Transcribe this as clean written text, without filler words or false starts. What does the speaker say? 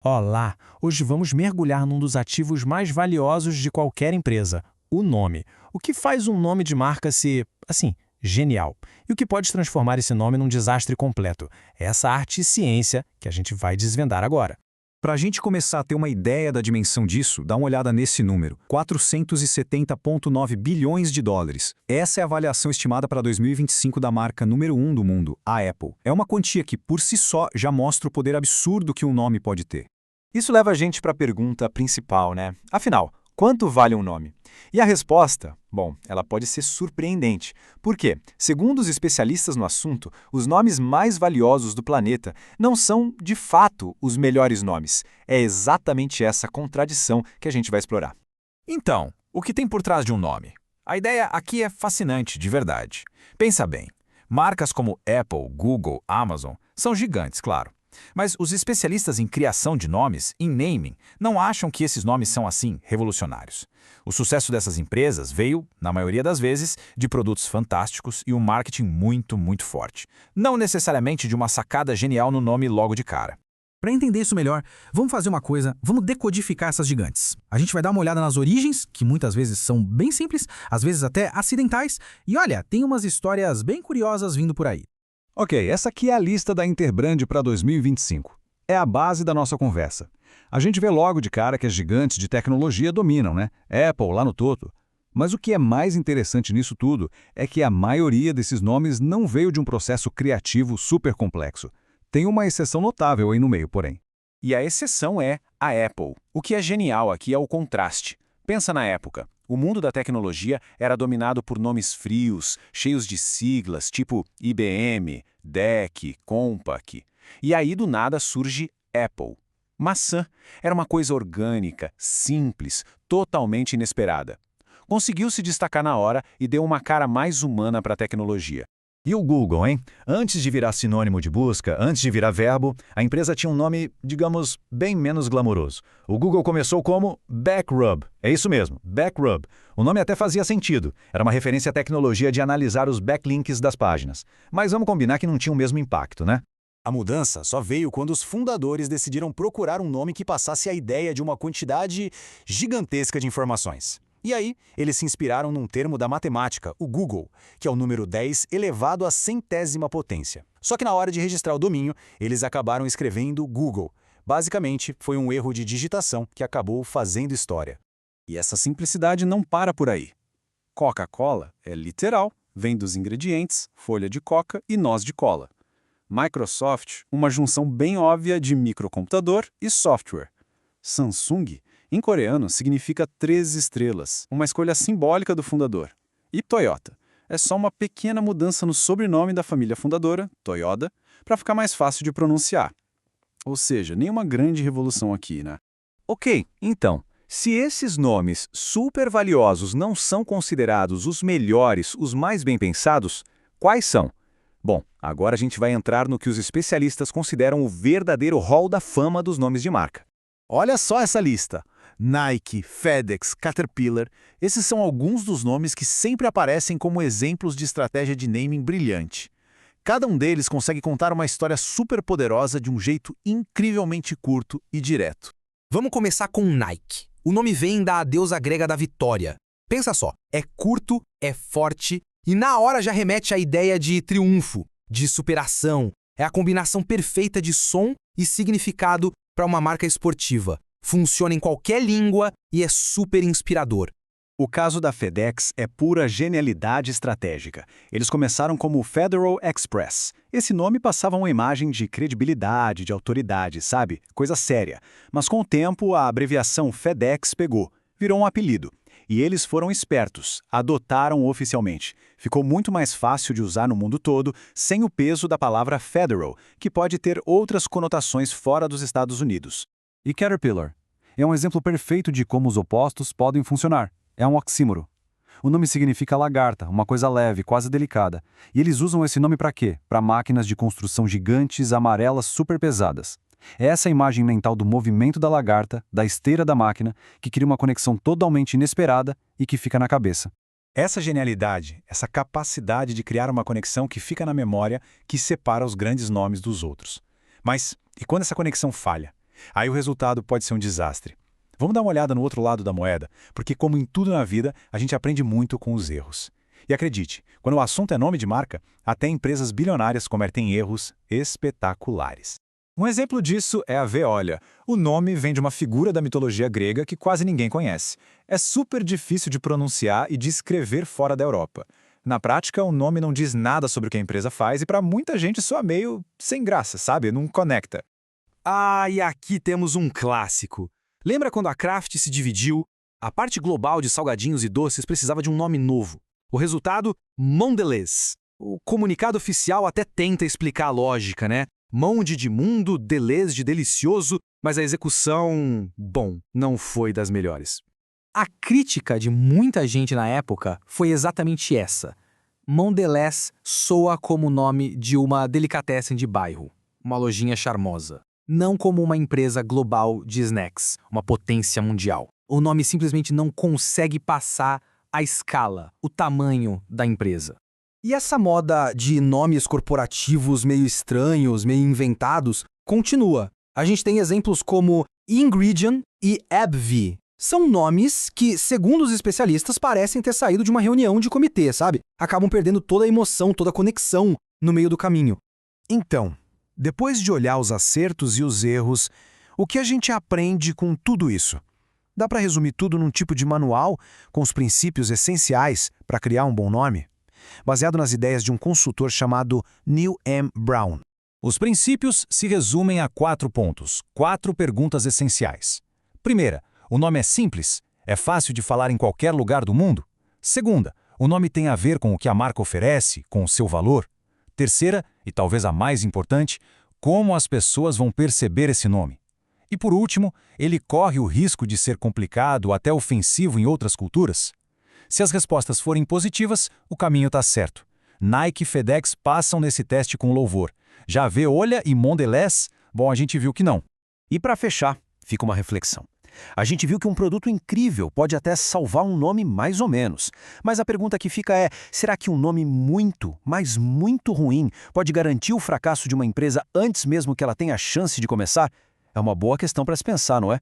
Olá! Hoje vamos mergulhar num dos ativos mais valiosos de qualquer empresa, o nome. O que faz um nome de marca ser, assim, genial? E o que pode transformar esse nome num desastre completo? É essa arte e ciência que a gente vai desvendar agora. Para a gente começar a ter uma ideia da dimensão disso, dá uma olhada nesse número, 470,9 bilhões de dólares. Essa é a avaliação estimada para 2025 da marca número 1 do mundo, a Apple. É uma quantia que, por si só, já mostra o poder absurdo que um nome pode ter. Isso leva a gente para a pergunta principal, né? Afinal, quanto vale um nome? E a resposta, bom, ela pode ser surpreendente. Por quê? Segundo os especialistas no assunto, os nomes mais valiosos do planeta não são, de fato, os melhores nomes. É exatamente essa contradição que a gente vai explorar. Então, o que tem por trás de um nome? A ideia aqui é fascinante, de verdade. Pensa bem, marcas como Apple, Google, Amazon são gigantes, claro. Mas os especialistas em criação de nomes, em naming, não acham que esses nomes são assim revolucionários. O sucesso dessas empresas veio, na maioria das vezes, de produtos fantásticos e um marketing muito forte. Não necessariamente de uma sacada genial no nome logo de cara. Para entender isso melhor, vamos fazer uma coisa, vamos decodificar essas gigantes. A gente vai dar uma olhada nas origens, que muitas vezes são bem simples, às vezes até acidentais, e olha, tem umas histórias bem curiosas vindo por aí. Ok, essa aqui é a lista da Interbrand para 2025. É a base da nossa conversa. A gente vê logo de cara que as gigantes de tecnologia dominam, né? Apple lá no topo. Mas o que é mais interessante nisso tudo é que a maioria desses nomes não veio de um processo criativo super complexo. Tem uma exceção notável aí no meio, porém. E a exceção é a Apple. O que é genial aqui é o contraste. Pensa na época. O mundo da tecnologia era dominado por nomes frios, cheios de siglas, tipo IBM, DEC, Compaq. E aí, do nada, surge Apple. Maçã era uma coisa orgânica, simples, totalmente inesperada. Conseguiu se destacar na hora e deu uma cara mais humana para a tecnologia. E o Google, hein? Antes de virar sinônimo de busca, antes de virar verbo, a empresa tinha um nome, digamos, bem menos glamouroso. O Google começou como Backrub. É isso mesmo, Backrub. O nome até fazia sentido. Era uma referência à tecnologia de analisar os backlinks das páginas. Mas vamos combinar que não tinha o mesmo impacto, né? A mudança só veio quando os fundadores decidiram procurar um nome que passasse a ideia de uma quantidade gigantesca de informações. E aí, eles se inspiraram num termo da matemática, o Google, que é o número 10 elevado à centésima potência. Só que na hora de registrar o domínio, eles acabaram escrevendo Google. Basicamente, foi um erro de digitação que acabou fazendo história. E essa simplicidade não para por aí. Coca-Cola é literal, vem dos ingredientes, folha de coca e noz de cola. Microsoft, uma junção bem óbvia de microcomputador e software. Samsung, em coreano, significa 3 estrelas, uma escolha simbólica do fundador. E Toyota, é só uma pequena mudança no sobrenome da família fundadora, Toyoda, para ficar mais fácil de pronunciar. Ou seja, nenhuma grande revolução aqui, né? Ok, então, se esses nomes super valiosos não são considerados os melhores, os mais bem pensados, quais são? Bom, agora a gente vai entrar no que os especialistas consideram o verdadeiro hall da fama dos nomes de marca. Olha só essa lista. Nike, FedEx, Caterpillar, esses são alguns dos nomes que sempre aparecem como exemplos de estratégia de naming brilhante. Cada um deles consegue contar uma história super poderosa de um jeito incrivelmente curto e direto. Vamos começar com Nike. O nome vem da deusa grega da vitória. Pensa só, é curto, é forte e na hora já remete à ideia de triunfo, de superação. É a combinação perfeita de som e significado para uma marca esportiva. Funciona em qualquer língua e é super inspirador. O caso da FedEx é pura genialidade estratégica. Eles começaram como Federal Express. Esse nome passava uma imagem de credibilidade, de autoridade, sabe? Coisa séria. Mas com o tempo, a abreviação FedEx pegou, virou um apelido. E eles foram espertos, adotaram oficialmente. Ficou muito mais fácil de usar no mundo todo, sem o peso da palavra Federal, que pode ter outras conotações fora dos Estados Unidos. E Caterpillar? É um exemplo perfeito de como os opostos podem funcionar. É um oxímoro. O nome significa lagarta, uma coisa leve, quase delicada. E eles usam esse nome para quê? Para máquinas de construção gigantes, amarelas, super pesadas. É essa imagem mental do movimento da lagarta, da esteira da máquina, que cria uma conexão totalmente inesperada e que fica na cabeça. Essa genialidade, essa capacidade de criar uma conexão que fica na memória, que separa os grandes nomes dos outros. Mas, e quando essa conexão falha? Aí o resultado pode ser um desastre. Vamos dar uma olhada no outro lado da moeda, porque como em tudo na vida, a gente aprende muito com os erros. E acredite, quando o assunto é nome de marca, até empresas bilionárias cometem erros espetaculares. Um exemplo disso é a Veolia. O nome vem de uma figura da mitologia grega que quase ninguém conhece. É super difícil de pronunciar e de escrever fora da Europa. Na prática, o nome não diz nada sobre o que a empresa faz e para muita gente soa meio sem graça, sabe? Não conecta. Ah, e aqui temos um clássico. Lembra quando a Kraft se dividiu? A parte global de salgadinhos e doces precisava de um nome novo. O resultado? Mondelez. O comunicado oficial até tenta explicar a lógica, né? Monde de mundo, Delez de delicioso, mas a execução, bom, não foi das melhores. A crítica de muita gente na época foi exatamente essa. Mondelez soa como o nome de uma delicatessen de bairro, uma lojinha charmosa, não como uma empresa global de snacks, uma potência mundial. O nome simplesmente não consegue passar a escala, o tamanho da empresa. E essa moda de nomes corporativos meio estranhos, meio inventados, continua. A gente tem exemplos como Ingredion e AbbVie. São nomes que, segundo os especialistas, parecem ter saído de uma reunião de comitê, sabe? Acabam perdendo toda a emoção, toda a conexão no meio do caminho. Então, depois de olhar os acertos e os erros, o que a gente aprende com tudo isso? Dá para resumir tudo num tipo de manual com os princípios essenciais para criar um bom nome? Baseado nas ideias de um consultor chamado Neil M. Brown. Os princípios se resumem a 4 pontos, 4 perguntas essenciais. Primeira, o nome é simples? É fácil de falar em qualquer lugar do mundo? Segunda, o nome tem a ver com o que a marca oferece, com o seu valor? Terceira, e talvez a mais importante, como as pessoas vão perceber esse nome? E por último, ele corre o risco de ser complicado ou até ofensivo em outras culturas? Se as respostas forem positivas, o caminho está certo. Nike e FedEx passam nesse teste com louvor. Já Veolia e Mondelez? Bom, a gente viu que não. E para fechar, fica uma reflexão. A gente viu que um produto incrível pode até salvar um nome mais ou menos. Mas a pergunta que fica é, será que um nome muito, mas muito ruim pode garantir o fracasso de uma empresa antes mesmo que ela tenha a chance de começar? É uma boa questão para se pensar, não é?